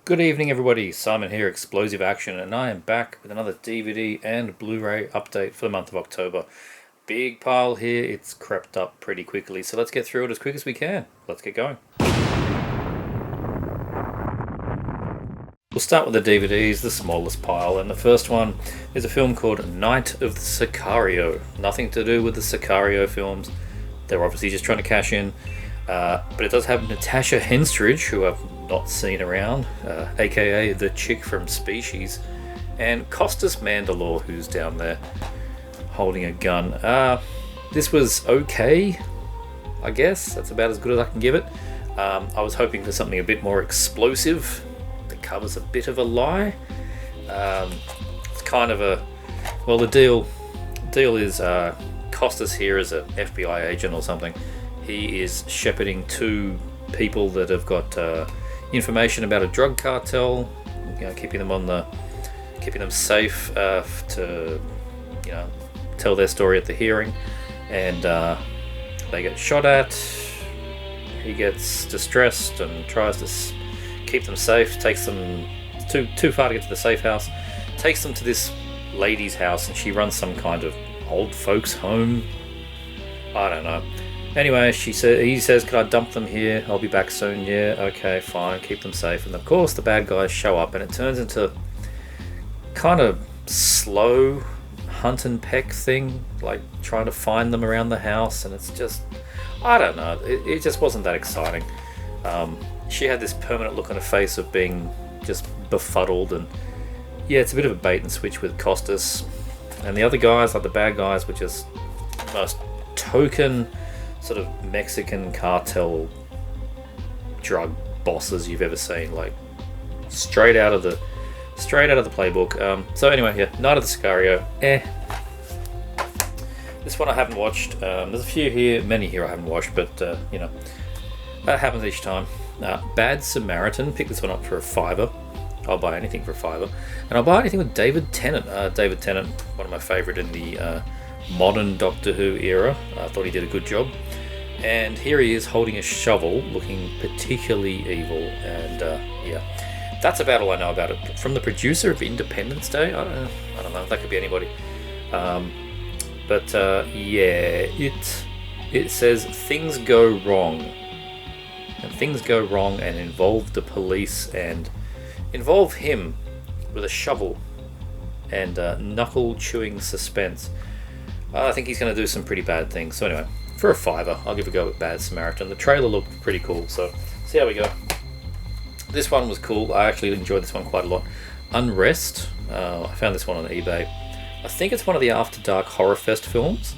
Good evening, everybody. Simon here, Explosive Action, and I am back with another DVD and Blu-ray update for the month of October. Big pile here. It's crept up pretty quickly, so let's get through it as quick as we can. Let's get going. We'll start with the DVDs, the smallest pile, and the first one is a film called Night of the Sicario. Nothing to do with the Sicario films. They're obviously just trying to cash in. But it does have Natasha Henstridge, who I've not seen around, aka the chick from Species, and Costas Mandylor, who's down there holding a gun. This was okay, I guess. That's about as good as I can give it. I was hoping for something a bit more explosive. The cover's a bit of a lie. It's kind of a... Well, the deal is Costas here is an FBI agent or something. He is shepherding two people that have got information about a drug cartel, keeping them safe to tell their story at the hearing, and they get shot at. He gets distressed and tries to keep them safe. Takes them too far to get to the safe house. Takes them to this lady's house, and she runs some kind of old folks home. I don't know. Anyway, he says, "Can I dump them here? I'll be back soon." Yeah, okay, fine, keep them safe. And of course the bad guys show up, and it turns into kind of slow hunt and peck thing, like trying to find them around the house, and it's just, I don't know, it just wasn't that exciting. She had this permanent look on her face of being just befuddled, and yeah, it's a bit of a bait and switch with Costas. And the other guys, like the bad guys, were just the most token sort of Mexican cartel drug bosses you've ever seen, like straight out of the playbook. So anyway, yeah, Night of the Sicario. This one I haven't watched. There's many here I haven't watched, but that happens each time. Bad Samaritan. Pick this one up for $5. I'll buy anything for $5, and I'll buy anything with David Tennant. David Tennant, one of my favourite in the modern Doctor Who era. I thought he did a good job. And here he is holding a shovel, looking particularly evil. And yeah, that's about all I know about it. From the producer of Independence Day, I don't know. That could be anybody. But yeah, it says things go wrong, and things go wrong and involve the police and involve him with a shovel and knuckle-chewing suspense. I think he's going to do some pretty bad things. So anyway, for a $5, I'll give a go with Bad Samaritan. The trailer looked pretty cool, so see how we go. This one was cool. I actually enjoyed this one quite a lot. Unrest. I found this one on eBay. I think it's one of the After Dark Horror Fest films.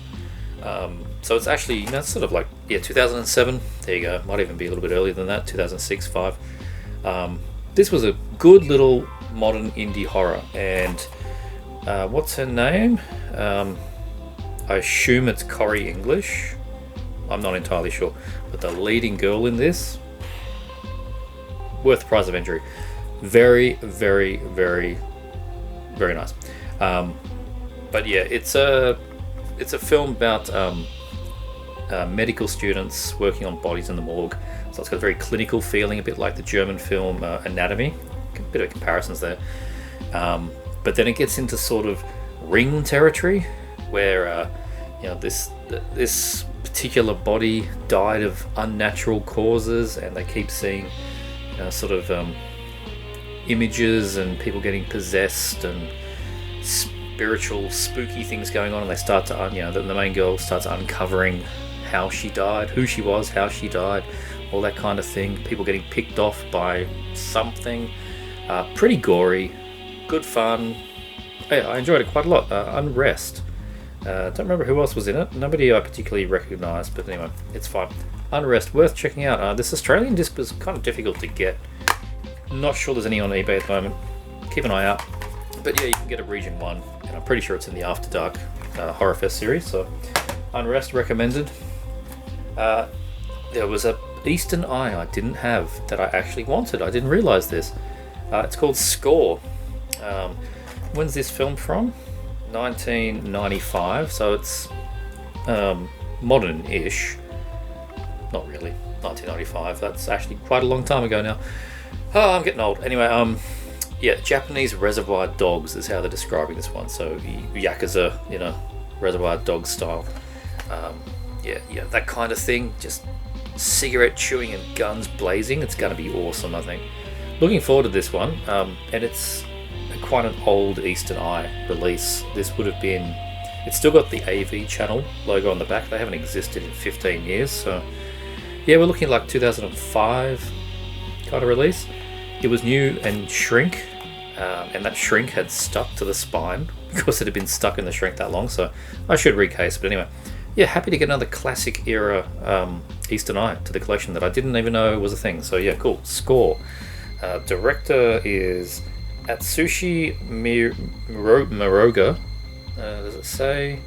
So it's actually, it's sort of like, 2007. There you go. Might even be a little bit earlier than that, 2006, 5. This was a good little modern indie horror. And what's her name? I assume it's Corrie English. I'm not entirely sure. But the leading girl in this, worth the price of entry. Very, very, very, very nice. But yeah, it's a film about medical students working on bodies in the morgue. So it's got a very clinical feeling, a bit like the German film Anatomy. A bit of comparisons there. But then it gets into sort of Ring territory, where this particular body died of unnatural causes, and they keep seeing sort of images and people getting possessed and spiritual, spooky things going on, and they start to the main girl starts uncovering how she died, who she was, how she died, all that kind of thing. People getting picked off by something. Pretty gory, good fun. I enjoyed it quite a lot. Unrest. Don't remember who else was in it. Nobody I particularly recognised, but anyway, it's fine. Unrest, worth checking out. This Australian disc was kind of difficult to get. Not sure there's any on eBay at the moment. Keep an eye out. But yeah, you can get a Region 1, and I'm pretty sure it's in the After Dark Horror Fest series, so Unrest recommended. There was a Eastern Eye I didn't have that I actually wanted. I didn't realise this. It's called Score. When's this film from? 1995, so it's modern-ish. Not really. 1995. That's actually quite a long time ago now. Oh, I'm getting old. Anyway, yeah, Japanese Reservoir Dogs is how they're describing this one. So Yakuza, Reservoir Dog style. Yeah, that kind of thing. Just cigarette chewing and guns blazing. It's going to be awesome, I think. Looking forward to this one. And it's quite an old Eastern Eye release. This would have been. It's still got the AV channel logo on the back. They haven't existed in 15 years. So yeah, we're looking like 2005 kind of release. It was new and shrink, and that shrink had stuck to the spine because it had been stuck in the shrink that long. So I should recase. But anyway, yeah, happy to get another classic era Eastern Eye to the collection that I didn't even know was a thing. So yeah, cool. Score. Director is Atsushi Miroga. Does it say?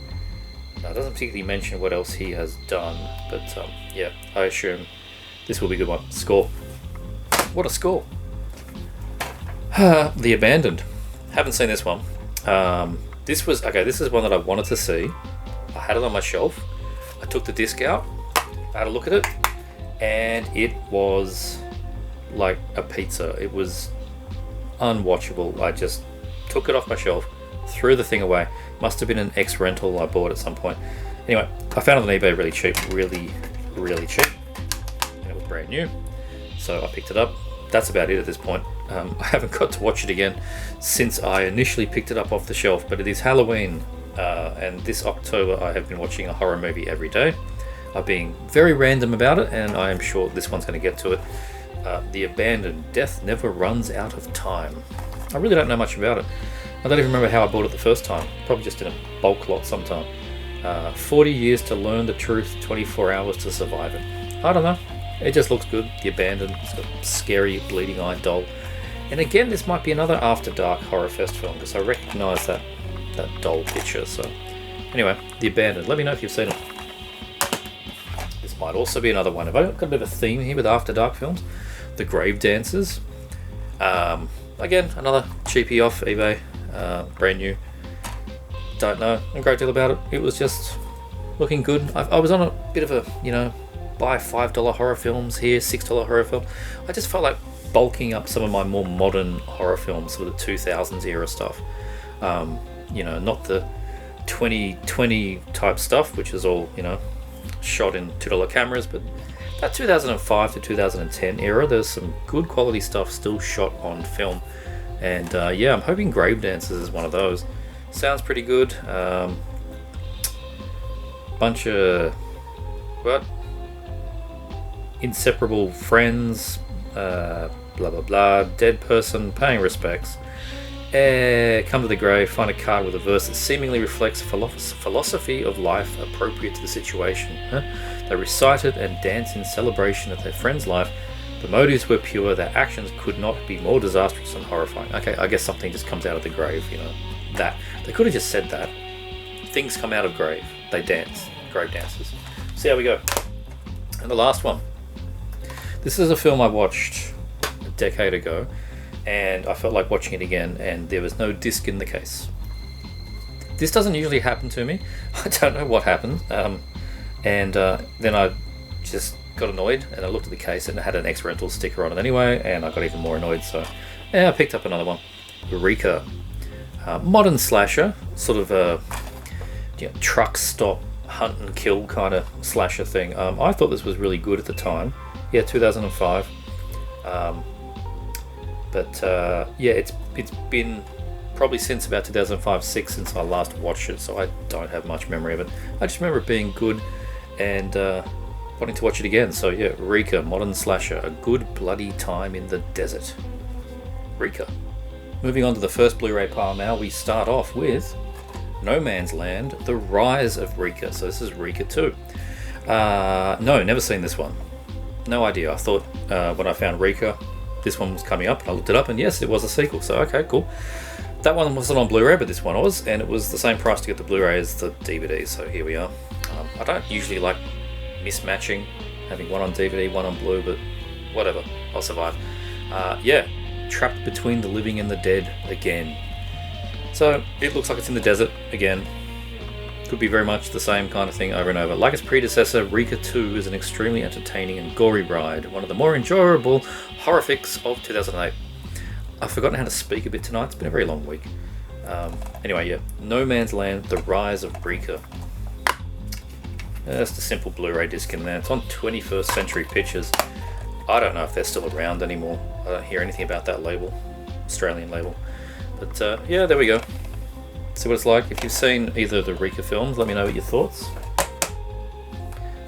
No, it doesn't particularly mention what else he has done, but yeah, I assume this will be a good one. Score. What a score! The Abandoned. Haven't seen this one. This is one that I wanted to see. I had it on my shelf. I took the disc out. I had a look at it, and it was like a pizza. It was unwatchable. I just took it off my shelf, threw the thing away. Must have been an ex-rental I bought at some point. Anyway, I found it on eBay really cheap, really cheap, and it was brand new. So I picked it up. That's about it at this point. I haven't got to watch it again since I initially picked it up off the shelf, but it is Halloween, and this October I have been watching a horror movie every day. I'm being very random about it, and I am sure this one's going to get to it. The Abandoned. Death Never Runs Out of Time. I really don't know much about it. I don't even remember how I bought it the first time. Probably just in a bulk lot sometime. 40 years to learn the truth, 24 hours to survive it. I don't know. It just looks good. The Abandoned. It's got a scary, bleeding-eyed doll. And again, this might be another After Dark Horror Fest film because I recognise that doll picture. So anyway, The Abandoned. Let me know if you've seen it. This might also be another one. Have I got a bit of a theme here with After Dark films? The Grave Dancers. Again, another cheapie off eBay. Brand new. Don't know a great deal about it. It was just looking good. I was on a bit of a, buy $5 horror films here, $6 horror film. I just felt like bulking up some of my more modern horror films with the 2000s era stuff. Not the 2020 type stuff, which is all, shot in $2 cameras, but that 2005 to 2010 era, there's some good quality stuff still shot on film. And yeah, I'm hoping Grave Dancers is one of those. Sounds pretty good. Bunch of inseparable friends, blah blah blah, dead person paying respects, come to the grave, find a card with a verse that seemingly reflects philosophy of life appropriate to the situation. They recite it and dance in celebration of their friend's life. The motives were pure, their actions could not be more disastrous and horrifying. Okay, I guess something just comes out of the grave, that. They could have just said that. Things come out of grave. They dance. Grave dancers. See how we go. And the last one. This is a film I watched a decade ago, and I felt like watching it again, and there was no disc in the case. This doesn't usually happen to me. I don't know what happened. And then I just got annoyed, and I looked at the case, and it had an ex-rental sticker on it anyway, and I got even more annoyed, so yeah, I picked up another one. Eureka. Modern slasher, sort of a truck stop, hunt and kill kind of slasher thing. I thought this was really good at the time. Yeah, 2005. Yeah, it's been probably since about 2005-06 since I last watched it, so I don't have much memory of it. I just remember it being good and wanting to watch it again. So yeah, Rika, modern slasher, a good bloody time in the desert. Rika. Moving on to the first Blu-ray pile now, we start off with No Man's Land, The Rise of Rika. So this is Rika 2. No, never seen this one. No idea. I thought when I found Rika, this one was coming up, and I looked it up, and yes, it was a sequel. So okay, cool. That one wasn't on Blu-ray, but this one was, and it was the same price to get the Blu-ray as the DVD. So here we are. I don't usually like mismatching, having one on DVD, one on Blu, but whatever, I'll survive. Yeah, trapped between the living and the dead again. So it looks like it's in the desert again. could be very much the same kind of thing over and over. Like its predecessor, Rika 2 is an extremely entertaining and gory ride, one of the more enjoyable horror flicks of 2008. I've forgotten how to speak a bit tonight, it's been a very long week. Anyway, yeah, No Man's Land, The Rise of Rika. That's the simple Blu-ray disc in there. It's on 21st Century Pictures. I don't know if they're still around anymore. I don't hear anything about that label, Australian label. But yeah, there we go. See what it's like. If you've seen either of the Rika films, let me know what your thoughts.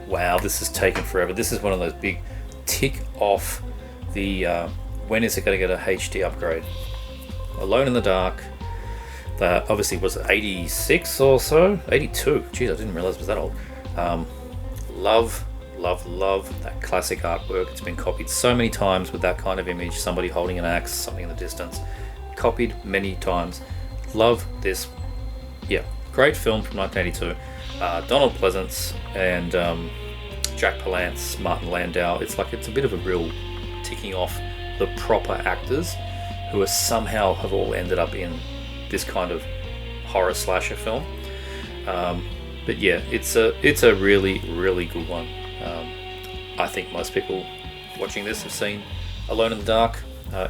Wow, this has taken forever. This is one of those big tick off the when is it going to get a HD upgrade. Alone in the Dark, that obviously was 86 or so, 82. Jeez, I didn't realize it was that old. Love that classic artwork. It's been copied so many times with that kind of image, somebody holding an axe, something in the distance. Copied many times. Love this. Yeah, great film from 1982. Donald Pleasance and Jack Palance, Martin Landau. It's a bit of a real ticking off the proper actors who are somehow have all ended up in this kind of horror slasher film. But yeah, it's a really, really good one. I think most people watching this have seen Alone in the Dark.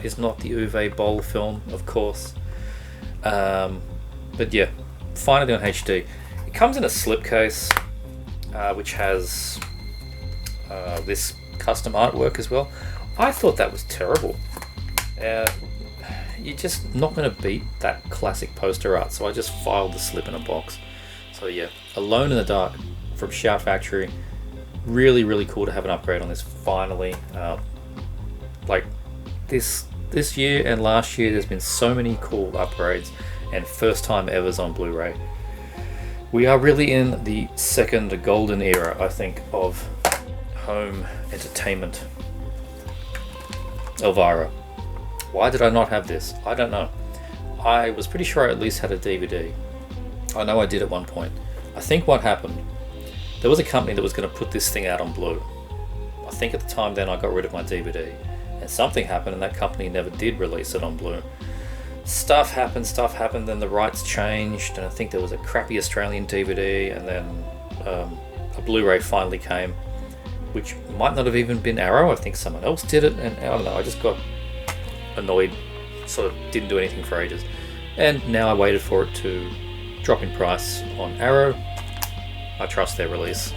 It's not the Uwe Boll film, of course. But yeah, finally on HD. It comes in a slipcase, which has this custom artwork as well. I thought that was terrible. You're just not going to beat that classic poster art, so I just filed the slip in a box. So yeah, Alone in the Dark from Shout Factory. Really, really cool to have an upgrade on this finally. Like this year and last year, there's been so many cool upgrades and first time evers on Blu-ray. We are really in the second golden era, I think, of home entertainment. Elvira. Why did I not have this? I don't know. I was pretty sure I at least had a DVD. I know I did at one point. I think what happened, there was a company that was going to put this thing out on Blue. I think at the time then I got rid of my DVD. And something happened and that company never did release it on Blue. Stuff happened, then the rights changed, and I think there was a crappy Australian DVD, and then a Blu-ray finally came, which might not have even been Arrow. I think someone else did it, and I don't know, I just got annoyed, sort of didn't do anything for ages. And now I waited for it to drop in price on Arrow. I trust their release.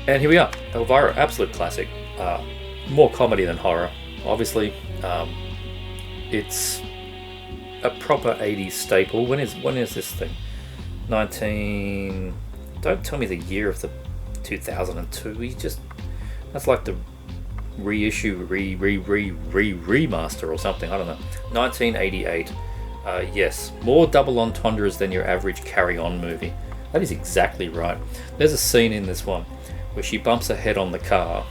And here we are, Elvira, absolute classic. More comedy than horror, obviously. It's a proper 80s staple. When is this thing? 19... Don't tell me the year of the 2002. That's like the reissue, remaster or something. I don't know. 1988. Yes, more double entendres than your average carry-on movie. That is exactly right. There's a scene in this one where she bumps her head on the car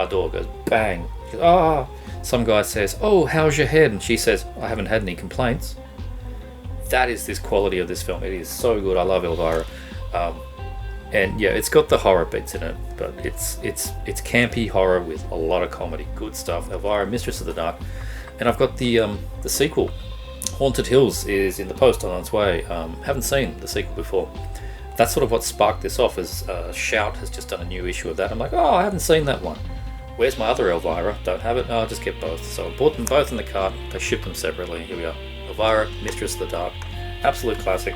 door goes bang. She goes, ah. Some guy says, oh, how's your head? And she says, I haven't had any complaints. That is this quality of this film. It is so good. I love Elvira. And yeah, it's got the horror beats in it, but it's campy horror with a lot of comedy. Good stuff. Elvira, Mistress of the Dark. And I've got the sequel. Haunted Hills is in the post on its way. Haven't seen the sequel before. That's sort of what sparked this off, as Shout has just done a new issue of that. I'm like, oh, I haven't seen that one. Where's my other Elvira? Don't have it? Oh, I'll just get both. So I bought them both in the cart. They ship them separately. Here we are. Elvira, Mistress of the Dark. Absolute classic.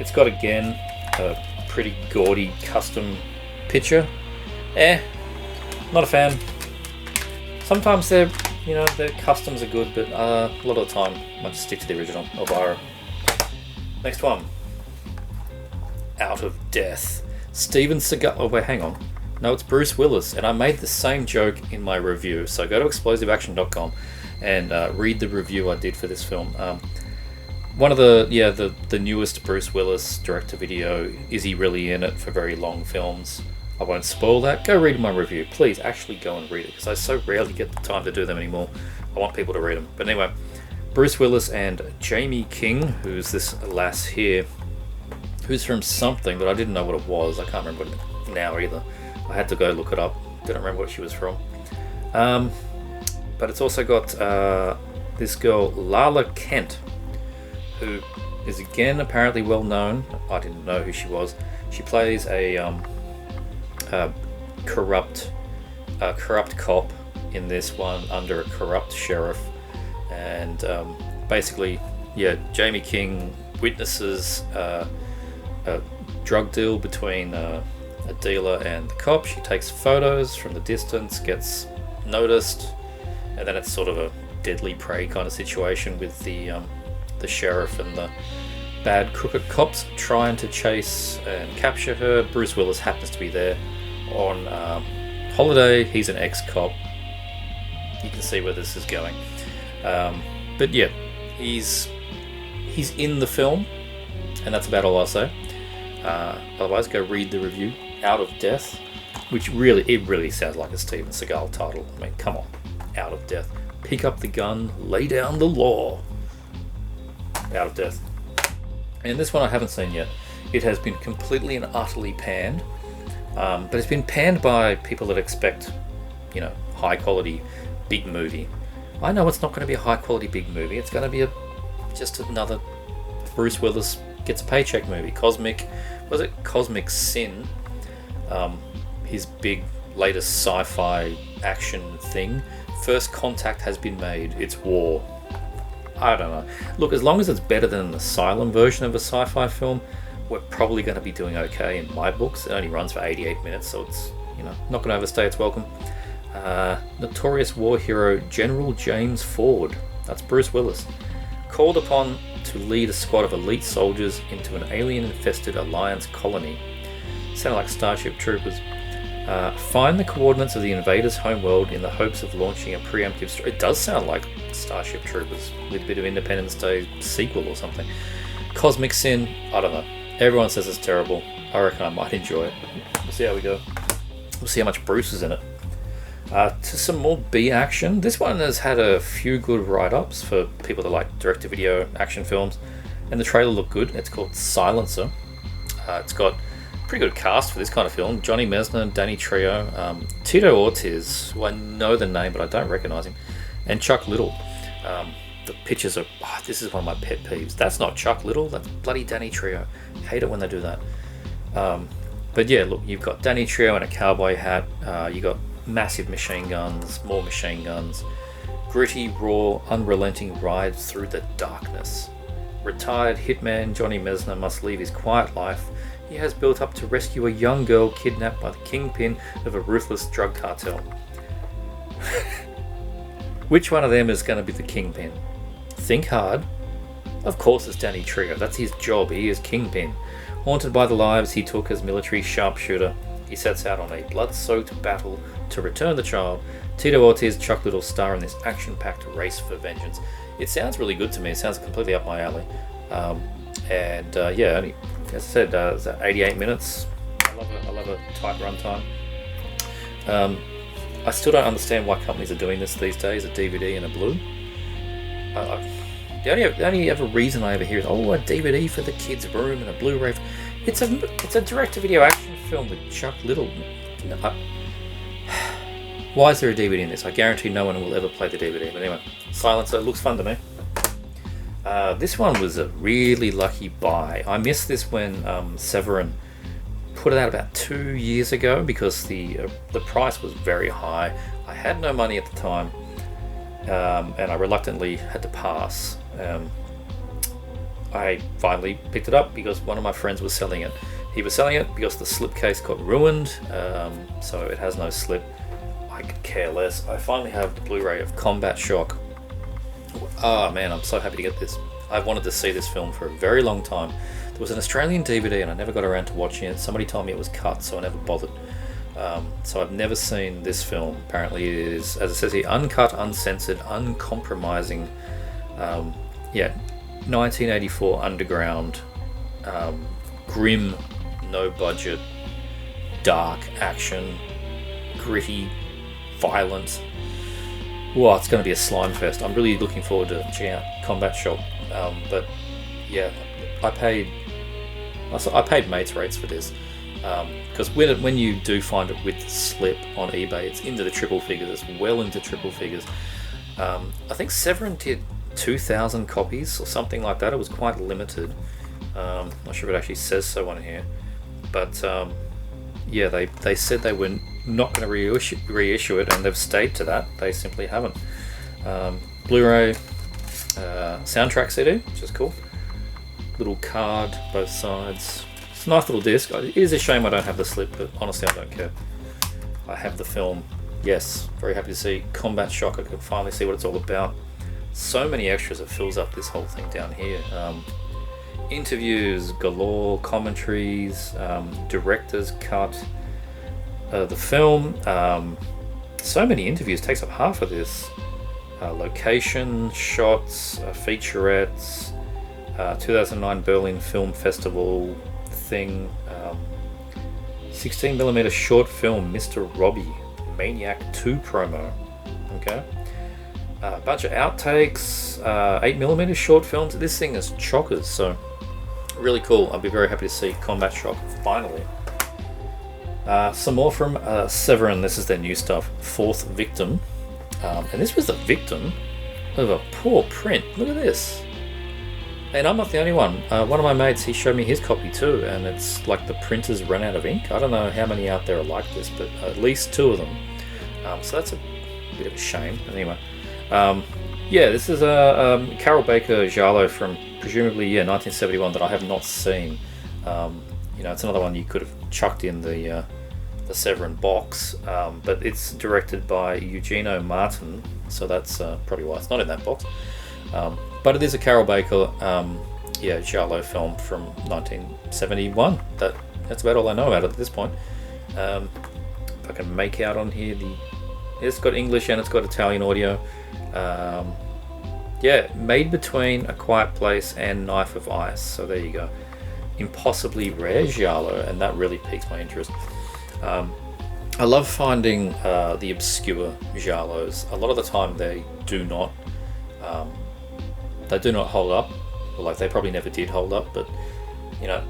It's got, again, a pretty gaudy custom picture. Not a fan. Sometimes their customs are good, but a lot of the time I just stick to the original Elvira. Next one. Out of Death. Steven Seagal. Oh, wait, hang on. No, it's Bruce Willis, and I made the same joke in my review. So go to explosiveaction.com and read the review I did for this film. One of the newest Bruce Willis direct-to-video. Is he really in it for very long films? I won't spoil that. Go read my review. Please, actually go and read it, because I so rarely get the time to do them anymore. I want people to read them. But anyway, Bruce Willis and Jamie King, who's this lass here, who's from something, but I didn't know what it was. I can't remember it now either. I had to go look it up. Didn't remember what she was from. But it's also got this girl, Lala Kent, who is again apparently well known. I didn't know who she was. She plays a corrupt cop in this one under a corrupt sheriff, and basically, yeah, Jamie King witnesses a drug deal between a dealer and the cop. She takes photos from the distance, gets noticed, and then it's sort of a deadly prey kind of situation with the sheriff and the bad crooked cops trying to chase and capture her. Bruce Willis happens to be there on holiday. He's an ex-cop. You can see where this is going. But yeah, he's in the film, and that's about all I'll say. Otherwise, go read the review, Out of Death, which really sounds like a Steven Seagal title. I mean, come on, Out of Death. Pick up the gun, lay down the law. Out of Death. And this one I haven't seen yet. It has been completely and utterly panned, but it's been panned by people that expect, high quality big movie. I know it's not going to be a high quality big movie. It's going to be just another Bruce Willis gets a paycheck movie. Cosmic Sin, his big latest sci-fi action thing. First contact has been made. It's war. I don't know. Look, as long as it's better than an Asylum version of a sci-fi film, we're probably going to be doing okay in my books. It only runs for 88 minutes, so it's not going to overstay its welcome. Notorious war hero General James Ford, that's Bruce Willis, called upon to lead a squad of elite soldiers into an alien-infested Alliance colony. Sounded like Starship Troopers. Find the coordinates of the invaders' homeworld in the hopes of launching a preemptive strike. It does sound like Starship Troopers with a bit of Independence Day sequel or something. Cosmic Sin, I don't know. Everyone says it's terrible. I reckon I might enjoy it. We'll see how we go. We'll see how much Bruce is in it. To some more B action. This one has had a few good write-ups for people that like direct-to-video action films, and the trailer looked good. It's called Silencer. It's got pretty good cast for this kind of film. Johnny Mesner, Danny Trejo, Tito Ortiz, who I know the name but I don't recognise him, and Chuck Little. The pictures are... this is one of my pet peeves. That's not Chuck Little, that's bloody Danny Trejo. Hate it when they do that. But yeah, look, you've got Danny Trejo in a cowboy hat. You got massive machine guns, more machine guns. Gritty, raw, unrelenting rides through the darkness. Retired hitman Johnny Mesner must leave his quiet life he has built up to rescue a young girl kidnapped by the kingpin of a ruthless drug cartel. Which one of them is going to be the kingpin? Think hard. Of course it's Danny Trejo. That's his job. He is kingpin. Haunted by the lives he took as military sharpshooter, he sets out on a blood-soaked battle to return the child. Tito Ortiz, Chuck Little star in this action-packed race for vengeance. It sounds really good to me. It sounds completely up my alley. Only, as I said, it's 88 minutes. I love a tight runtime. I still don't understand why companies are doing this these days, a DVD and a Blu. The only other reason I ever hear is, a DVD for the kids' room and a Blu-ray. It's a direct-to-video action film with Chuck Little. Why is there a DVD in this? I guarantee no one will ever play the DVD. But anyway, Silencer looks fun to me. This one was a really lucky buy. I missed this when Severin put it out about 2 years ago because the price was very high. I had no money at the time, and I reluctantly had to pass. I finally picked it up because one of my friends was selling it. He was selling it because the slipcase got ruined, so it has no slip. I could care less. I finally have the Blu-ray of Combat Shock. Oh man, I'm so happy to get this. I've wanted to see this film for a very long time. There was an Australian DVD and I never got around to watching it. Somebody told me it was cut, so I never bothered. So I've never seen this film. Apparently it is, as it says here, uncut, uncensored, uncompromising. 1984 underground, grim, no budget, dark action, gritty, violent. Well, it's going to be a slime fest. I'm really looking forward to checking out Combat Shock. But yeah, I paid mates rates for this because when you do find it with slip on eBay, it's into the triple figures. It's well into triple figures. I think Severin did 2,000 copies or something like that. It was quite limited. Not sure if it actually says so on here, but yeah, they said they were not going to reissue it, and they've stayed to that. They simply haven't. Blu-ray soundtrack CD, which is cool. Little card, both sides. It's a nice little disc. It is a shame I don't have the slip, but honestly I don't care. I have the film. Yes, very happy to see Combat Shock. I can finally see what it's all about. So many extras, it fills up this whole thing down here. Interviews galore, commentaries, director's cut, the film. So many interviews, takes up half of this. Location shots, featurettes, 2009 Berlin Film Festival thing, 16mm short film Mr. Robbie, Maniac 2 promo. Okay. A bunch of outtakes, 8mm short films. This thing is chockers, so really cool. I'll be very happy to see Combat Shock finally. Some more from Severin. This is their new stuff. Fourth Victim. And this was the victim of a poor print. Look at this. And I'm not the only one. One of my mates, he showed me his copy too, and it's like the printer's run out of ink. I don't know how many out there are like this, but at least 2 of them. So that's a bit of a shame. Anyway, yeah, this is a Carol Baker Giallo from presumably 1971 that I have not seen. You know, it's another one you could have chucked in the Severin box, but it's directed by Eugenio Martin, so that's probably why it's not in that box. But it is a Carol Baker, Giallo film from 1971. That's about all I know about it at this point. If I can make out on here, it's got English and it's got Italian audio. Made between A Quiet Place and Knife of Ice. So there you go. Impossibly rare Giallo, and that really piques my interest. I love finding the obscure Giallos. A lot of the time they do not hold up, or like they probably never did hold up, but you know,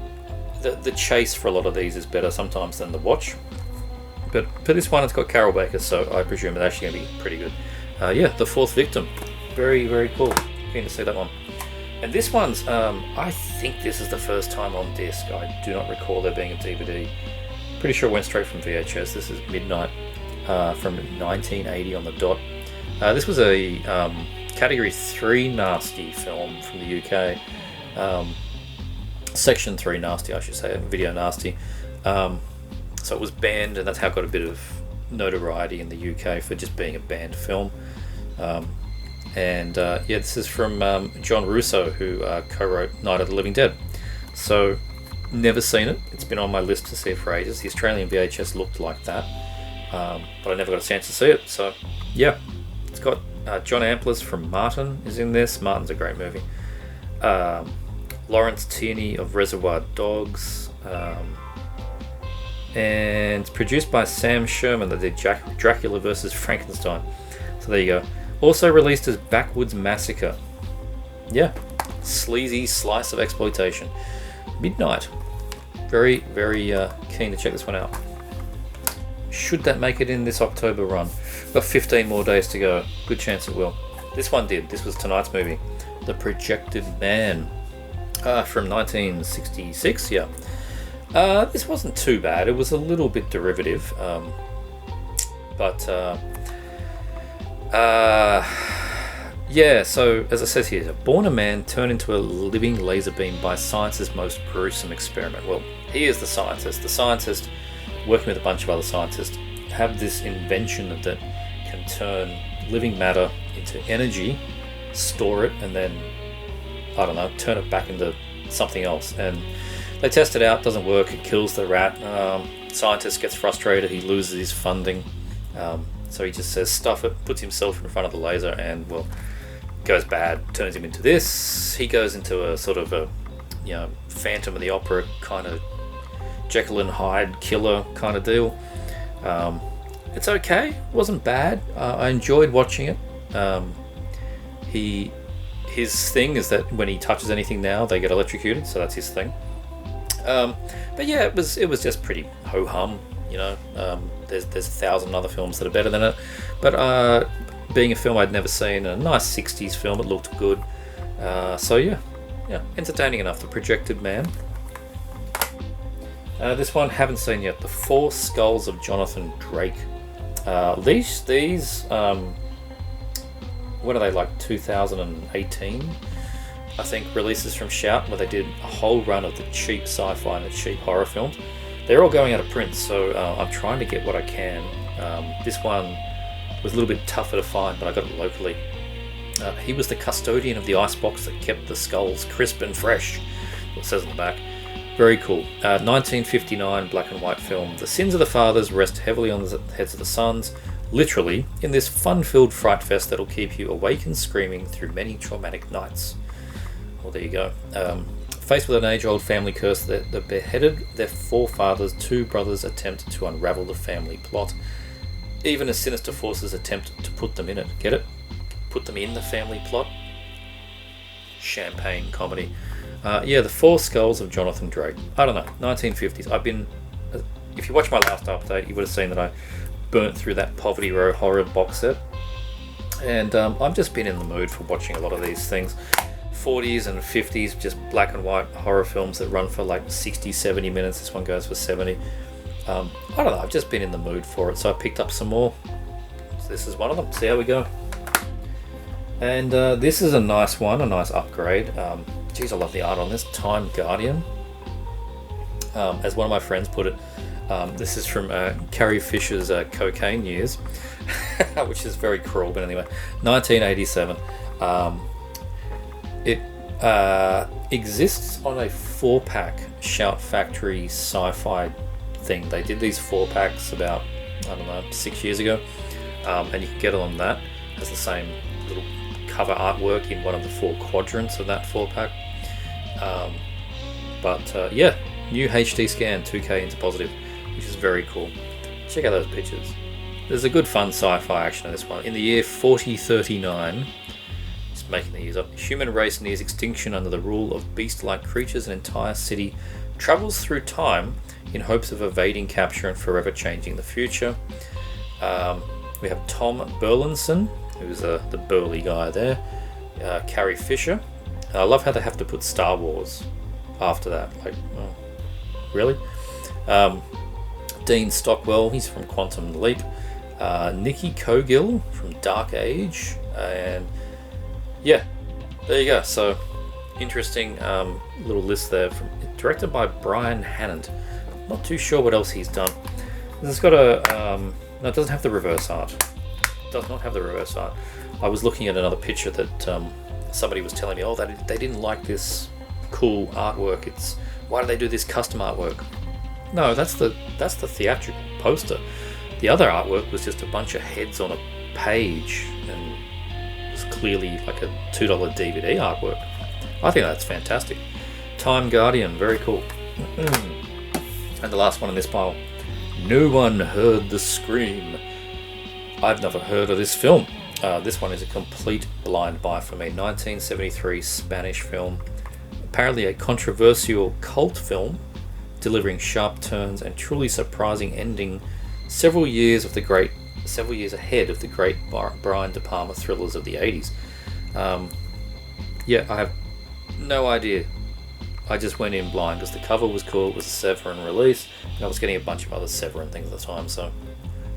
the chase for a lot of these is better sometimes than the watch. But for this one, it's got Carol Baker, so I presume it's actually going to be pretty good. The Fourth Victim, very, very cool. Keen to see that one. And this one's, I think this is the first time on disc. I do not recall there being a DVD. Pretty sure it went straight from VHS. This is Midnight from 1980 on the dot. This was a Category 3 nasty film from the UK. Section 3 nasty, I should say, video nasty. So it was banned, and that's how it got a bit of notoriety in the UK for just being a banned film. This is from John Russo, who co-wrote Night of the Living Dead. So, never seen it. It's been on my list to see it for ages. The Australian VHS looked like that, but I never got a chance to see it. So, yeah, it's got John Amplas from Martin is in this. Martin's a great movie. Lawrence Tierney of Reservoir Dogs. And it's produced by Sam Sherman, that did Dracula vs. Frankenstein. So there you go. Also released as Backwoods Massacre. Yeah, sleazy slice of exploitation. Midnight. Very, very keen to check this one out. Should that make it in this October run? Got 15 more days to go. Good chance it will. This one did. This was tonight's movie. The Projected Man. From 1966, yeah. This wasn't too bad. It was a little bit derivative, so as it says here, born a man turned into a living laser beam by science's most gruesome experiment. Well, he is the scientist. The scientist, working with a bunch of other scientists, have this invention that can turn living matter into energy, store it, and then, I don't know, turn it back into something else. And they test it out, doesn't work, it kills the rat. Scientist gets frustrated, he loses his funding. So he just says stuff it, puts himself in front of the laser, and well, goes bad, turns him into this. He goes into a sort of a, Phantom of the Opera kind of Jekyll and Hyde killer kind of deal. It's okay, wasn't bad. I enjoyed watching it. His thing is that when he touches anything now, they get electrocuted, so that's his thing. But yeah, it was just pretty ho hum. There's 1,000 other films that are better than it, but being a film I'd never seen, a nice 60s film, it looked good. So yeah, entertaining enough. The Projected Man. This one, haven't seen yet. The Four Skulls of Jonathan Drake. These what are they, like 2018? I think, releases from Shout, where they did a whole run of the cheap sci-fi and the cheap horror films. They're all going out of print, so I'm trying to get what I can. This one was a little bit tougher to find, but I got it locally. He was the custodian of the icebox that kept the skulls crisp and fresh. It says on the back. Very cool. 1959 black and white film. The sins of the fathers rest heavily on the heads of the sons, literally, in this fun-filled fright fest that'll keep you awake and screaming through many traumatic nights. Well, there you go. Faced with an age-old family curse that beheaded their forefathers, two brothers attempt to unravel the family plot. Even as sinister forces attempt to put them in it. Get it? Put them in the family plot? Champagne comedy. The Four Skulls of Jonathan Drake. I don't know, 1950s. If you watch my last update, you would have seen that I burnt through that Poverty Row horror box set. And I've just been in the mood for watching a lot of these things. 40s and 50s, just black and white horror films that run for like 60, 70 minutes. This one goes for 70. I don't know, I've just been in the mood for it, so I picked up some more. So this is one of them. See how we go. And this is a nice one, a nice upgrade. Geez, I love the art on this. Time Guardian. As one of my friends put it, this is from Carrie Fisher's cocaine years, which is very cruel, but anyway. 1987. It exists on a 4-pack Shout Factory Sci-Fi thing. They did these 4-packs about, 6 years ago, and you can get it on that. It has the same little cover artwork in one of the 4 quadrants of that 4-pack. New HD scan, 2K into positive, which is very cool. Check out those pictures. There's a good fun sci-fi action in this one. In the year 4039, just making the years up, human race nears extinction under the rule of beast-like creatures. An entire city travels through time in hopes of evading capture and forever changing the future. We have Tom Burlinson, who's the burly guy there. Carrie Fisher. I love how they have to put Star Wars after that. Like, oh, really? Dean Stockwell, he's from Quantum Leap. Nikki Cogill from Dark Age. And yeah, there you go. So, interesting little list there. Directed by Brian Hannant. Not too sure what else he's done. It's got no, it doesn't have the reverse art. It does not have the reverse art. I was looking at another picture that somebody was telling me, they didn't like this cool artwork. Why do they do this custom artwork? No, that's the theatrical poster. The other artwork was just a bunch of heads on a page, and it was clearly like a $2 DVD artwork. I think that's fantastic. Time Guardian, very cool. And the last one in this pile. No One Heard the Scream. I've never heard of this film. This one is a complete blind buy for me. 1973 Spanish film. Apparently a controversial cult film, delivering sharp turns and truly surprising ending several years ahead of the great Brian De Palma thrillers of the 80s. I have no idea. I just went in blind because the cover was cool. It was a Severin release, and I was getting a bunch of other Severin things at the time, so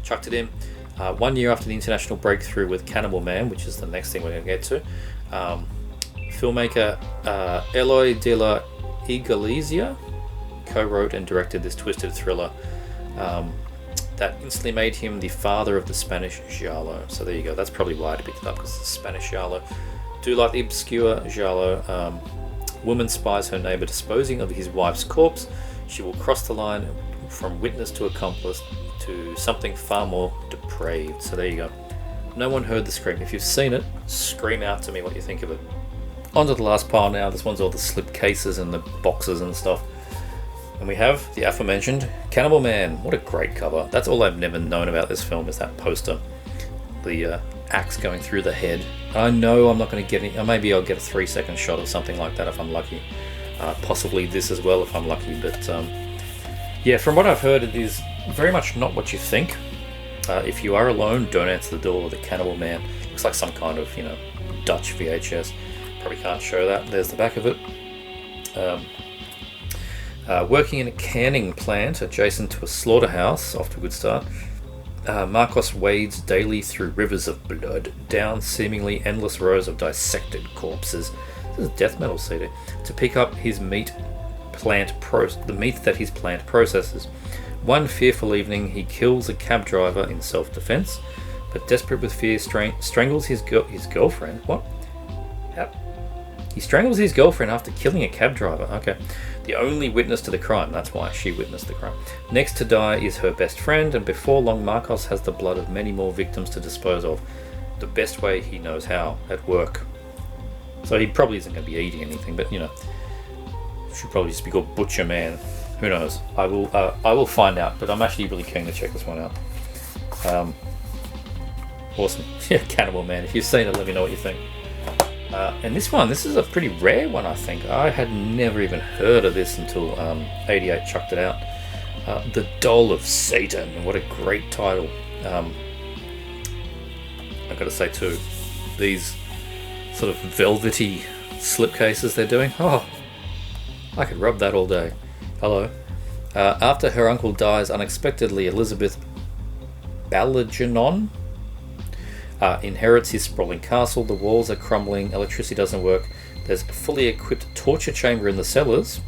chucked it in. 1 year after the international breakthrough with Cannibal Man, which is the next thing we're going to get to, filmmaker Eloy de la Iglesia co-wrote and directed this twisted thriller that instantly made him the father of the Spanish giallo. So there you go. That's probably why I picked it up, because the Spanish giallo. Do like the obscure giallo. Woman spies her neighbor disposing of his wife's corpse. She will cross the line from witness to accomplice to something far more depraved. So there you go. No One Heard the Scream. If you've seen it, scream out to me what you think of it. On to the last pile now. This one's all the slip cases and the boxes and stuff. And we have the aforementioned Cannibal Man. What a great cover. That's all I've never known about this film, is that poster. The axe going through the head. I know I'm not going to get any. Maybe I'll get a 3-second shot or something like that if I'm lucky. Possibly this as well if I'm lucky. But from what I've heard, it is very much not what you think. If you are alone, don't answer the door of the Cannibal Man. Looks like some kind of, Dutch VHS. Probably can't show that. There's the back of it. Working in a canning plant adjacent to a slaughterhouse, off to a good start. Marcos wades daily through rivers of blood, down seemingly endless rows of dissected corpses. This is a death metal CD. To pick up his the meat that his plant processes. One fearful evening, he kills a cab driver in self-defense, but desperate with fear, strangles his girlfriend. What? How? He strangles his girlfriend after killing a cab driver. Okay. The only witness to the crime. That's why she witnessed the crime. Next to die is her best friend, and before long, Marcos has the blood of many more victims to dispose of. The best way he knows how, at work. So he probably isn't going to be eating anything, but should probably just be called Butcher Man. Who knows? I will find out, but I'm actually really keen to check this one out. Awesome. Yeah, Cannibal Man. If you've seen it, let me know what you think. And this is a pretty rare one, I think. I had never even heard of this until 88 chucked it out. The Doll of Satan. What a great title. I've got to say too, these sort of velvety slipcases they're doing. Oh, I could rub that all day. Hello. After her uncle dies unexpectedly, Elizabeth Balaginon inherits his sprawling castle. The walls are crumbling, electricity doesn't work. There's a fully equipped torture chamber in the cellars,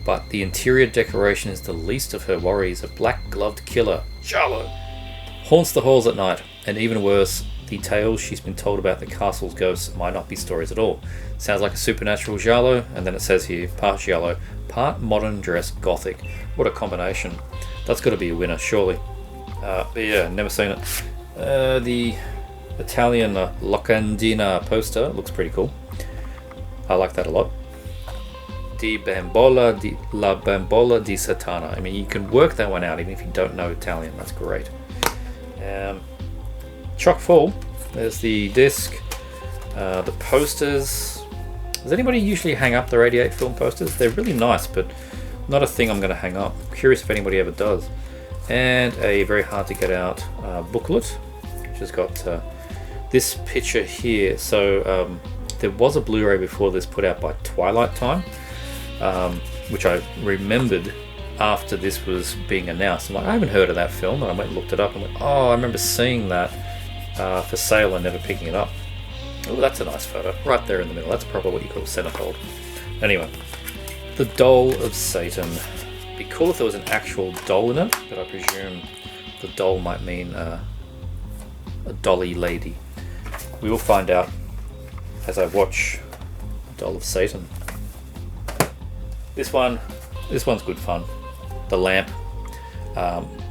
but the interior decoration is the least of her worries. A black-gloved killer, Charlo, haunts the halls at night, and even worse, the tales she's been told about the castle's ghosts might not be stories at all. Sounds like a supernatural giallo, and then it says here, part giallo, part modern dress gothic. What a combination. That's got to be a winner, surely. But yeah, never seen it. The Italian Locandina poster looks pretty cool. I like that a lot. La Bambola di Satana. I mean, you can work that one out even if you don't know Italian. That's great. Chock full. There's the disc. The posters. Does anybody usually hang up their 88 film posters? They're really nice, but not a thing I'm going to hang up. I'm curious if anybody ever does. And a very hard to get out booklet, which has got this picture here. So there was a Blu-ray before this put out by Twilight Time, which I remembered after this was being announced. I'm like, I haven't heard of that film, and I went and looked it up and went, oh, I remember seeing that for sale and never picking it up. Oh, that's a nice photo, right there in the middle. That's probably what you call centerfold. Anyway, the Doll of Satan. Be cool if there was an actual doll in it, but I presume the doll might mean a dolly lady. We will find out as I watch Doll of Satan. This one's good fun. The lamp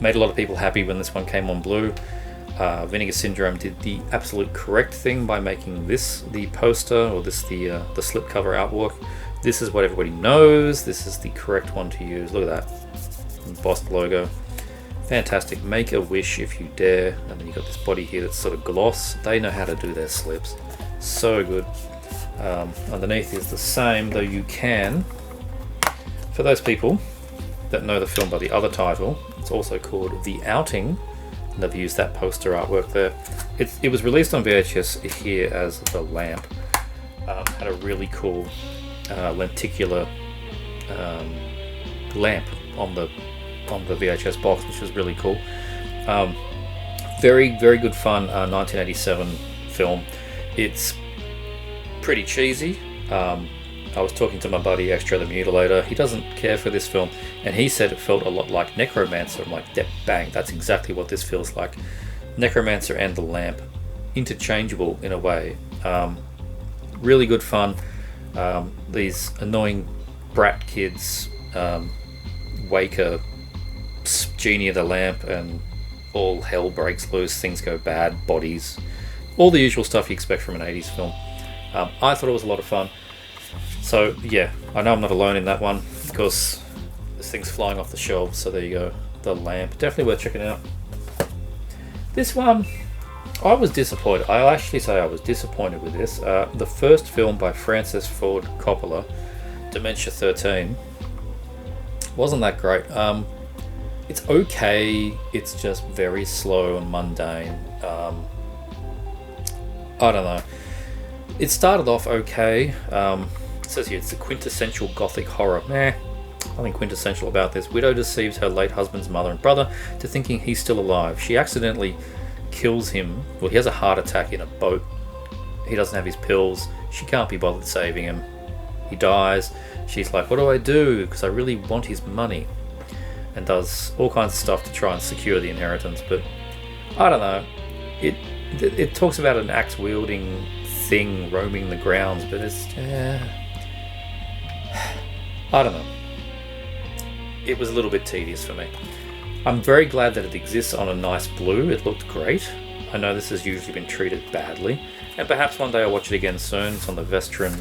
made a lot of people happy when this one came on Blue. Vinegar Syndrome did the absolute correct thing by making this the poster, or this the slipcover artwork. This is what everybody knows. This is the correct one to use. Look at that embossed logo. Fantastic. Make a wish if you dare. And then you've got this body here that's sort of gloss. They know how to do their slips. So good. Underneath is the same, though you can. For those people that know the film by the other title, it's also called The Outing. And they've used that poster artwork there. It was released on VHS here as The Lamp. Had a really cool lenticular lamp on the VHS box, which was really cool. Very, very good fun 1987 film. It's pretty cheesy. I was talking to my buddy Extra the Mutilator. He doesn't care for this film, and he said it felt a lot like Necromancer. I'm like, bang, that's exactly what this feels like. Necromancer and The Lamp, interchangeable in a way. Really good fun. These annoying brat kids wake a genie of the lamp, and all hell breaks loose. Things go bad, bodies, all the usual stuff you expect from an 80s film. I thought it was a lot of fun. So yeah, I know I'm not alone in that one, because this thing's flying off the shelves. So there you go, The Lamp. Definitely worth checking out. This one, I was disappointed. I'll actually say I was disappointed with this. The first film by Francis Ford Coppola, Dementia 13, wasn't that great. It's okay. It's just very slow and mundane. I don't know. It started off okay. It says here it's the quintessential gothic horror. Nothing quintessential about this. Widow deceives her late husband's mother and brother to thinking he's still alive. She accidentally kills him. Well, he has a heart attack in a boat. He doesn't have his pills. She can't be bothered saving him. He dies. She's like, what do I do? Because I really want his money. And does all kinds of stuff to try and secure the inheritance. But I don't know. It talks about an axe-wielding thing roaming the grounds, but it's... I don't know. It was a little bit tedious for me. I'm very glad that it exists on a nice blue. It looked great. I know this has usually been treated badly, and perhaps one day I'll watch it again soon. It's on the Vestron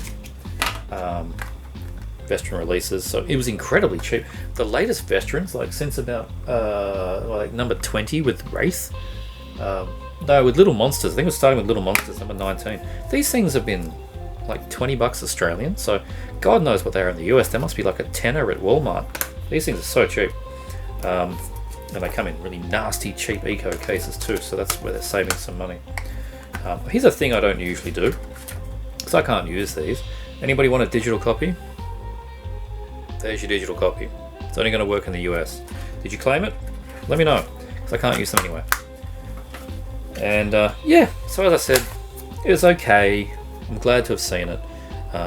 releases, so it was incredibly cheap. The latest Vestrons, like since about like number 20 with Wraith, no, with Little Monsters. I think it was starting with Little Monsters, number 19. These things have been like $20 Australian, so God knows what they are in the US. They must be like a tenner at Walmart. These things are so cheap. And they come in really nasty, cheap eco cases too, so that's where they're saving some money. Here's a thing I don't usually do, because I can't use these. Anybody want a digital copy? There's your digital copy. It's only going to work in the US. Did you claim it? Let me know, because I can't use them anyway. And yeah, so as I said, it was okay. I'm glad to have seen it.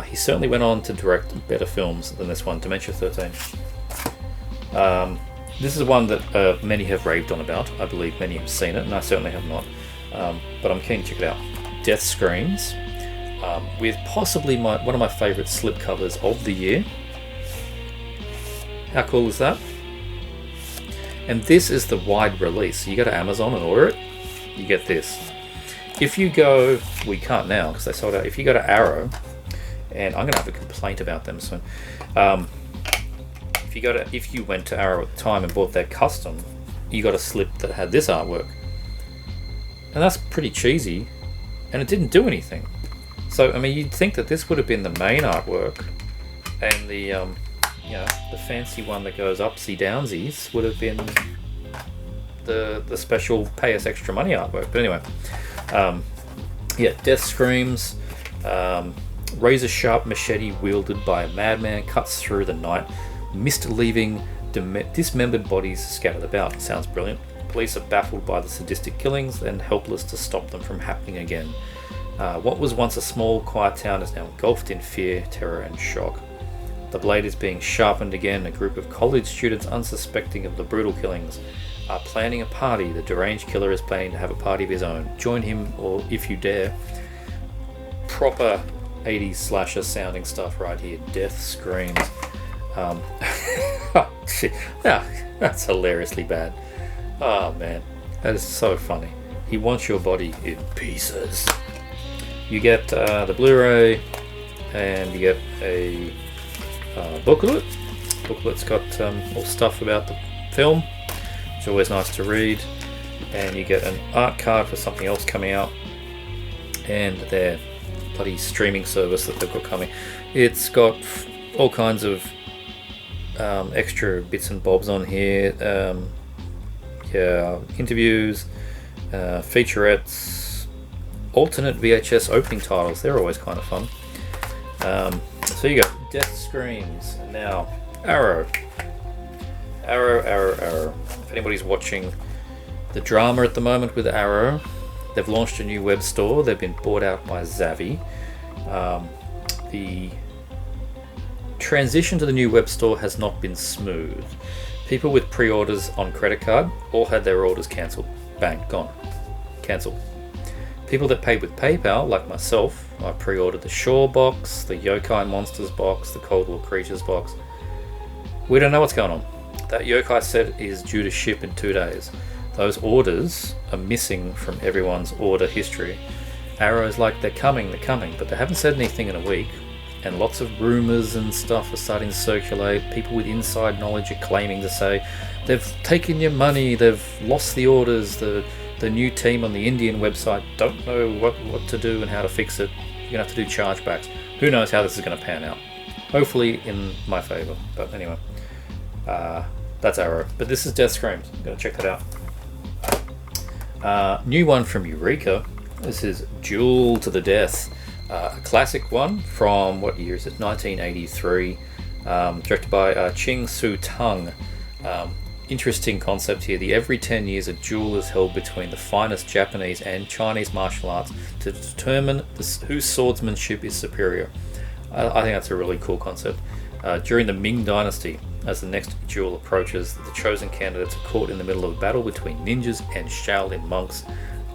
He certainly went on to direct better films than this one, Dementia 13. This is one that many have raved on about. I believe many have seen it, and I certainly have not. But I'm keen to check it out. Death Screams, with possibly one of my favourite slipcovers of the year. How cool is that? And this is the wide release. You go to Amazon and order it, you get this. If you go, we can't now because they sold out. If you go to Arrow, and I'm going to have a complaint about them soon. If you went to Arrow at the time and bought their custom, you got a slip that had this artwork, and that's pretty cheesy, and it didn't do anything. So I mean, you'd think that this would have been the main artwork, and the the fancy one that goes upsy downsies would have been the special pay us extra money artwork. But anyway, yeah, Death Screams. Razor sharp machete wielded by a madman cuts through the night, leaving dismembered bodies scattered about. Sounds brilliant. Police are baffled by the sadistic killings and helpless to stop them from happening again. What was once a small, quiet town is now engulfed in fear, terror, and shock. The blade is being sharpened again. A group of college students, unsuspecting of the brutal killings, are planning a party. The deranged killer is planning to have a party of his own. Join him, or if you dare. Proper 80s slasher sounding stuff right here. Death Screams. Shit. That's hilariously bad. Oh man, that is so funny. He wants your body in pieces. You get the Blu-ray, and you get a booklet. Booklet's got all stuff about the film, which is always nice to read. And you get an art card for something else coming out, and their bloody streaming service that they've got coming. It's got all kinds of extra bits and bobs on here. Interviews, featurettes, alternate VHS opening titles. They're always kind of fun. So you go Death Screams. And now Arrow. If anybody's watching the drama at the moment with Arrow, they've launched a new web store. They've been bought out by Zavvi. The transition to the new web store has not been smooth. People with pre-orders on credit card all had their orders cancelled. Bang, gone. Cancelled. People that paid with PayPal, like myself, I pre-ordered the Shaw box, the Yokai Monsters box, the Cold War Creatures box. We don't know what's going on. That Yokai set is due to ship in 2 days. Those orders are missing from everyone's order history. Arrow's like, they're coming, but they haven't said anything in a week. And lots of rumours and stuff are starting to circulate. People with inside knowledge are claiming to say they've taken your money, they've lost the orders, the new team on the Indian website don't know what to do and how to fix it. You're going to have to do chargebacks. Who knows how this is going to pan out. Hopefully in my favour. But anyway, that's Arrow. But this is Death Screams. I'm going to check that out. New one from Eureka. This is Duel to the Death, a classic one from, what year is it? 1983, directed by Ching Su Tung. Interesting concept here. Every 10 years a duel is held between the finest Japanese and Chinese martial arts to determine whose swordsmanship is superior. I think that's a really cool concept. During the Ming Dynasty, as the next duel approaches, the chosen candidates are caught in the middle of a battle between ninjas and Shaolin monks.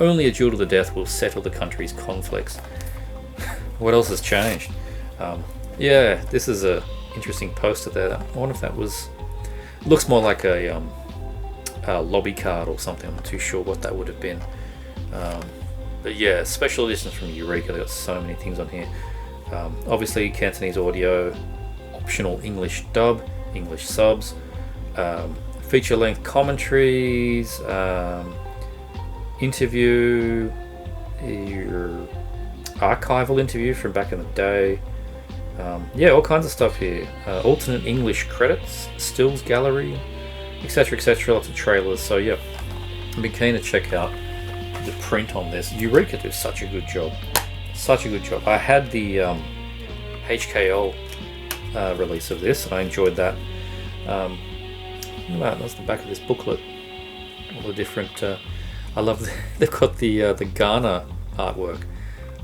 Only a duel to the death will settle the country's conflicts. What else has changed? Yeah, this is a interesting poster there. I wonder if that was... Looks more like a lobby card or something. I'm not too sure what that would have been. But yeah, special editions from Eureka. They've got so many things on here. Obviously Cantonese audio, optional English dub, English subs, feature-length commentaries, interview, your archival interview from back in the day. Yeah, all kinds of stuff here. Alternate English credits, stills gallery, etc, etc, lots of trailers. So yeah, I've been keen to check out the print on this. Eureka do such a good job. Such a good job. I had the HKL release of this, and I enjoyed that. That's the back of this booklet. All the different... I love... They've got the Ghana artwork.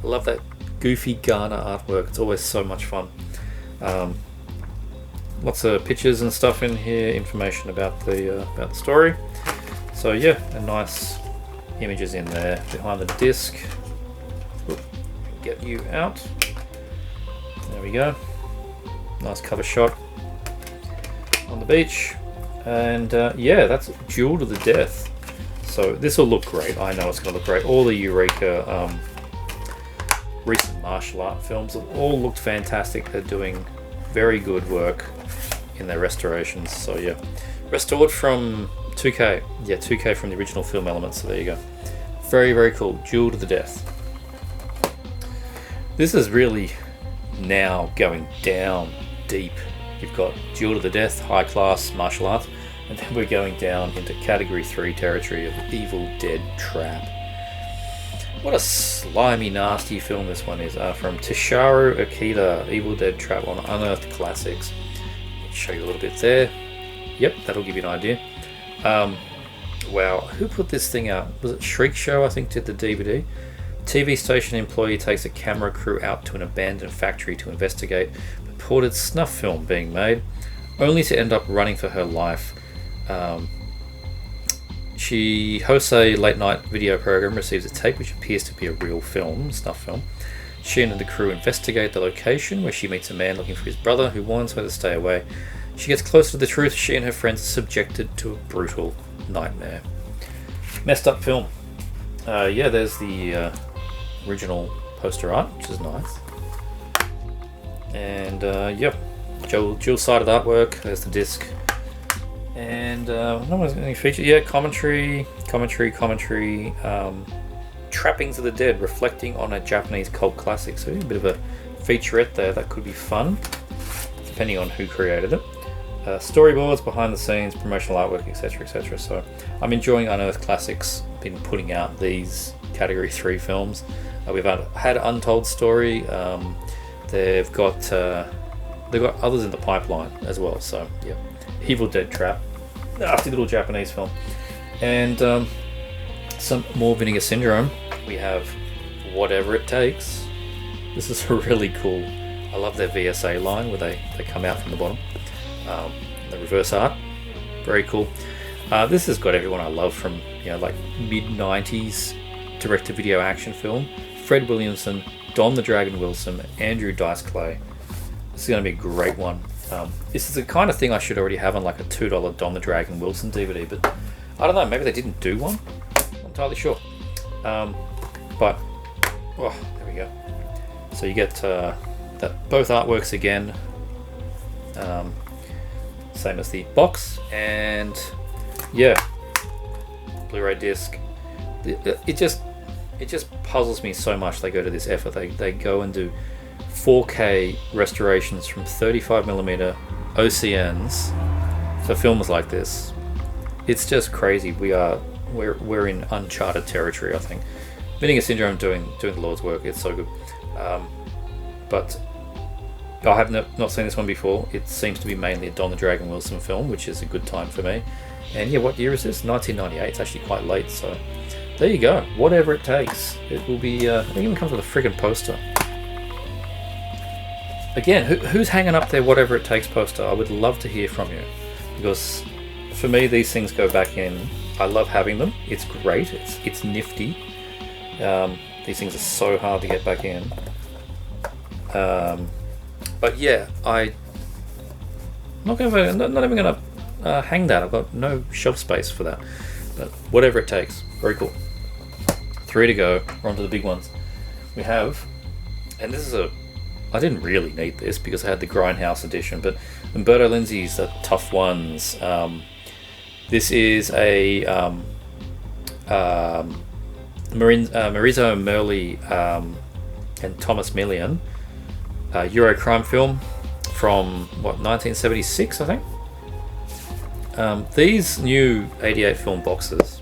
I love that goofy Ghana artwork. It's always so much fun. Lots of pictures and stuff in here. Information about the story. So yeah, and nice images in there behind the disc. Get you out. There we go. Nice cover shot on the beach. And yeah, that's Duel to the Death. So this will look great. I know it's going to look great. All the Eureka recent martial art films have all looked fantastic. They're doing very good work in their restorations. So yeah, restored from 2K. Yeah, 2K from the original film elements. So there you go. Very, very cool. Duel to the Death. This is really now going down deep. You've got Duel to the Death, high class martial arts, and then we're going down into category 3 territory of Evil Dead Trap. What a slimy, nasty film this one is. From Tosharu Akita, Evil Dead Trap on Unearthed Classics. Let me show you a little bit there. Yep, that'll give you an idea. Wow, who put this thing out? Was it Shriek Show, I think, did the DVD? TV station employee takes a camera crew out to an abandoned factory to investigate purported snuff film being made, only to end up running for her life. She hosts a late night video program, receives a tape which appears to be a real film, snuff film. She and the crew investigate the location where she meets a man looking for his brother who warns her to stay away. She gets closer to the truth. She and her friends are subjected to a brutal nightmare. Messed up film. Yeah, there's the original poster art, which is nice. And yep, dual-sided artwork. There's the disc. And no one's got any features. Yeah, commentary. Trappings of the Dead, reflecting on a Japanese cult classic. So a bit of a featurette there. That could be fun, depending on who created it. Storyboards, behind the scenes, promotional artwork, etc, etc. So I'm enjoying Unearthed Classics. Been putting out these category 3 films. We've had Untold Story. They've got others in the pipeline as well. So yeah, Evil Dead Trap, nasty little Japanese film, and some more Vinegar Syndrome. We have Whatever It Takes. This is really cool. I love their VSA line where they come out from the bottom. The reverse art, very cool. This has got everyone I love from like mid-90s direct-to-video action film. Fred Williamson, Don the Dragon Wilson, Andrew Dice Clay. This is going to be a great one. This is the kind of thing I should already have on like a $2 Don the Dragon Wilson DVD, but I don't know, maybe they didn't do one. Not entirely sure. But oh, there we go. So you get both artworks again. Same as the box, and yeah, Blu-ray disc. It just puzzles me so much. They go to this effort. They go and do 4K restorations from 35mm OCNs for films like this. It's just crazy. We're in uncharted territory, I think. Vinegar Syndrome doing the Lord's work. It's so good. But I have not seen this one before. It seems to be mainly a Don the Dragon Wilson film, which is a good time for me. And yeah, what year is this? 1998. It's actually quite late, so there you go. Whatever it takes. It will be. I think it even comes with a friggin' poster. Again, who's hanging up their Whatever It Takes poster? I would love to hear from you, because for me these things go back in. I love having them. It's great. It's nifty. These things are so hard to get back in. But yeah, I'm not even going to hang that. I've got no shelf space for that. But Whatever It Takes, very cool. 3 to go. We're on to the big ones. We have, and this is I didn't really need this because I had the Grindhouse edition, but Umberto Lenzi's The Tough Ones. This is a Maurizio Merli and Thomas Millian Euro crime film from 1976, I think. These new 88 film boxes,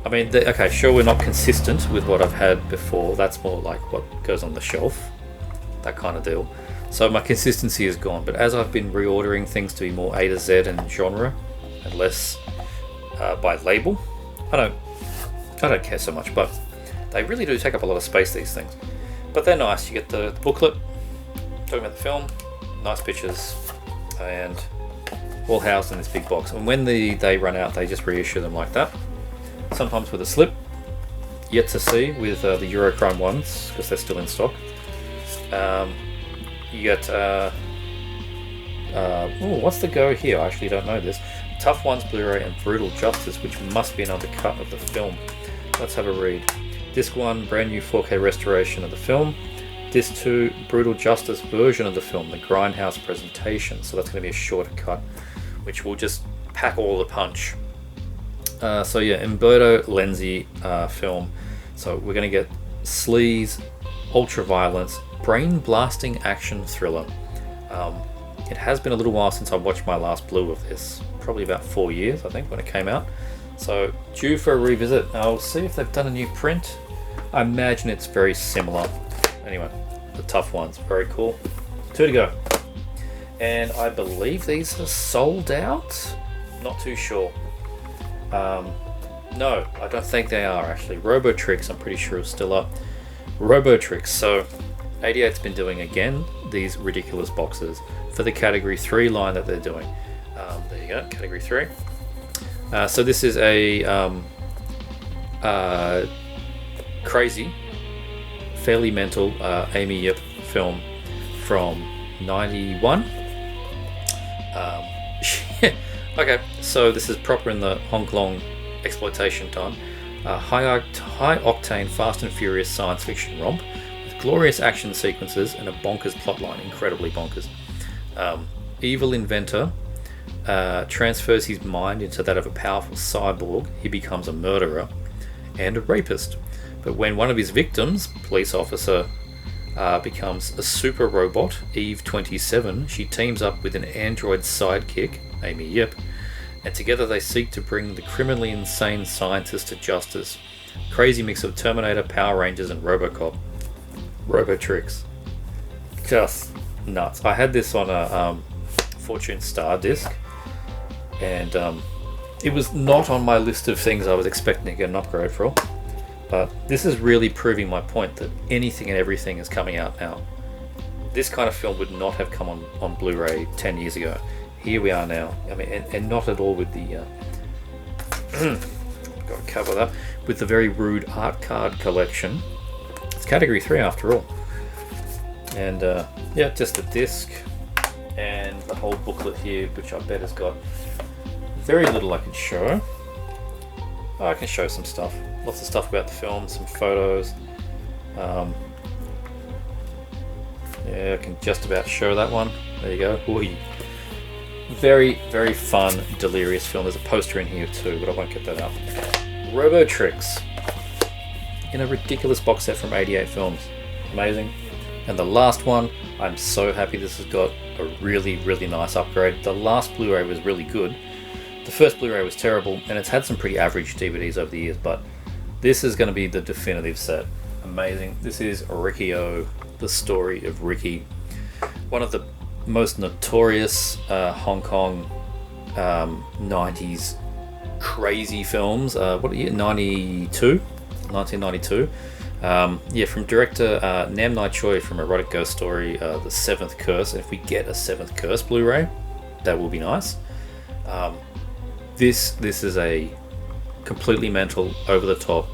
I mean, okay, sure, we're not consistent with what I've had before. That's more like what goes on the shelf, that kind of deal. So my consistency is gone. But as I've been reordering things to be more A to Z and genre and less by label, I don't care so much. But they really do take up a lot of space, these things. But they're nice. You get the booklet talking about the film, nice pictures, and all housed in this big box. And when they run out, they just reissue them like that. Sometimes with a slip, yet to see with the Eurocrime ones, because they're still in stock. You get what's the go here? I actually don't know this. Tough Ones Blu-ray and Brutal Justice, which must be another cut of the film. Let's have a read. Disc 1, brand new 4K restoration of the film. Disc 2, Brutal Justice version of the film, the Grindhouse presentation. So that's going to be a shorter cut, which will just pack all the punch. So yeah, Umberto Lenzi film. So we're going to get sleaze, ultra-violence, brain-blasting action thriller. It has been a little while since I watched my last blue of this. Probably about 4 years, I think, when it came out. So due for a revisit. I'll see if they've done a new print. I imagine it's very similar. Anyway, The Tough Ones, very cool. 2 to go. And I believe these are sold out. Not too sure. No, I don't think they are actually. Robotrix, I'm pretty sure, is still up. Robotrix. So 88's been doing again these ridiculous boxes for the Category 3 line that they're doing. There you go, Category 3. So this is a crazy, fairly mental Amy Yip film from 91. Okay, so this is proper in the Hong Kong exploitation time. High octane, fast and furious science fiction romp with glorious action sequences and a bonkers plotline, incredibly bonkers. Evil inventor transfers his mind into that of a powerful cyborg. He becomes a murderer and a rapist. But when one of his victims, police officer, becomes a super robot, Eve 27, she teams up with an android sidekick, Amy Yip, and together they seek to bring the criminally insane scientist to justice. Crazy mix of Terminator, Power Rangers, and Robocop. Robotrix. Just nuts. I had this on a Fortune Star disc, and it was not on my list of things I was expecting to get an upgrade for. But this is really proving my point that anything and everything is coming out now. This kind of film would not have come on Blu-ray 10 years ago. Here we are now. I mean, and not at all with the got to cover that with the very rude art card collection. It's Category 3 after all. And yeah, just a disc and the whole booklet here, which I bet has got very little I can show. I can show some stuff. Lots of stuff about the film, some photos. Yeah, I can just about show that one. There you go. Ooh. Very, very fun, delirious film. There's a poster in here too, but I won't get that up. Robotrix in a ridiculous box set from 88 Films. Amazing. And the last one, I'm so happy this has got a really, really nice upgrade. The last Blu-ray was really good. The first Blu-ray was terrible, and it's had some pretty average DVDs over the years, but This is going to be the definitive set. Amazing. This is Riki-Oh, the story of Ricky. One of the most notorious Hong Kong 90s crazy films. What year? 1992. From director Nam Nai Choi from Erotic Ghost Story, The Seventh Curse. And if we get a Seventh Curse Blu-ray, that will be nice. This is a completely mental, over-the-top,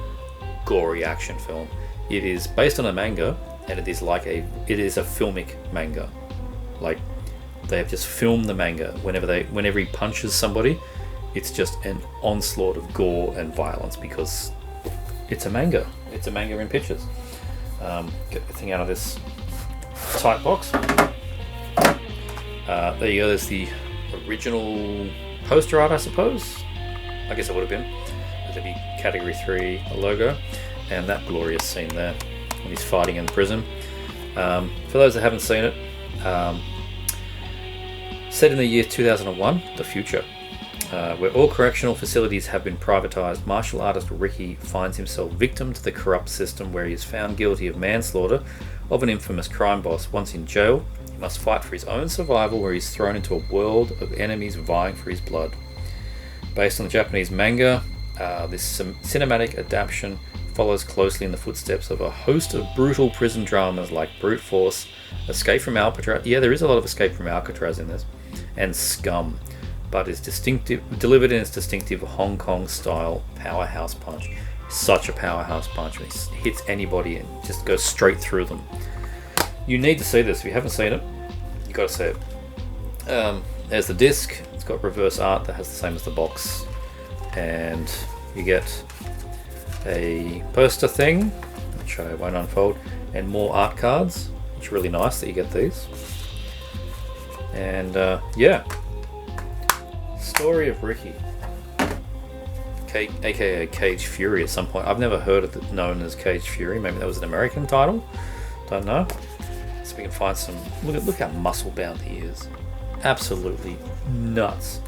gory action film. It is based on a manga, and it is a filmic manga. Like, they have just filmed the manga. Whenever he punches somebody, it's just an onslaught of gore and violence because it's a manga. It's a manga in pictures. Get the thing out of this tight box. There you go. There's the original poster art, I suppose. I guess it would have been. There'd be Category 3 logo, and that glorious scene there when he's fighting in prison. For those that haven't seen it, set in the year 2001, the future, where all correctional facilities have been privatized, martial artist Ricky finds himself victim to the corrupt system where he is found guilty of manslaughter of an infamous crime boss. Once in jail, he must fight for his own survival where he's thrown into a world of enemies vying for his blood. Based on the Japanese manga, this cinematic adaptation follows closely in the footsteps of a host of brutal prison dramas like Brute Force, Escape from Alcatraz. Yeah, there is a lot of Escape from Alcatraz in this, and Scum, but is delivered in its distinctive Hong Kong style powerhouse punch. Such a powerhouse punch. When he hits anybody and just goes straight through them. You need to see this. If you haven't seen it, you got to see it. There's the disc. It's got reverse art that has the same as the box, and you get a poster thing, which I won't unfold, and more art cards, which are really nice that you get these. And story of Ricky, aka Cage Fury at some point. I've never heard of it known as Cage Fury. Maybe that was an American title. Don't know. So we can find some. Look how muscle bound he is. Absolutely nuts.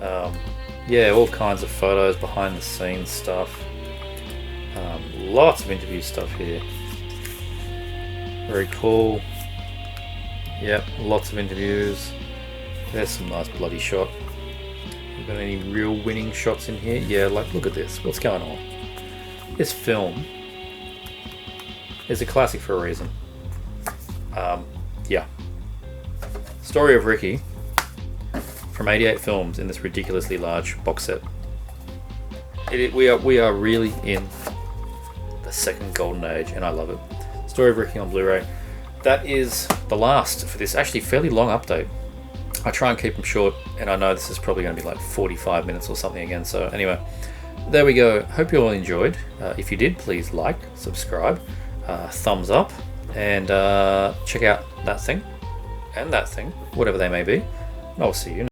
All kinds of photos, behind the scenes stuff. Lots of interview stuff here. Very cool. Yep, lots of interviews. There's some nice bloody shot. Got any real winning shots in here? Yeah, like look at this. What's going on? This film is a classic for a reason. Story of Ricky from 88 films in this ridiculously large box set. We are really in the second golden age, and I love it. Story of Ricky on Blu-ray. That is the last for this actually fairly long update. I try and keep them short, and I know this is probably going to be like 45 minutes or something again. So anyway, there we go. Hope you all enjoyed. If you did, please like, subscribe, thumbs up, and check out that thing and that thing, whatever they may be. And I'll see you next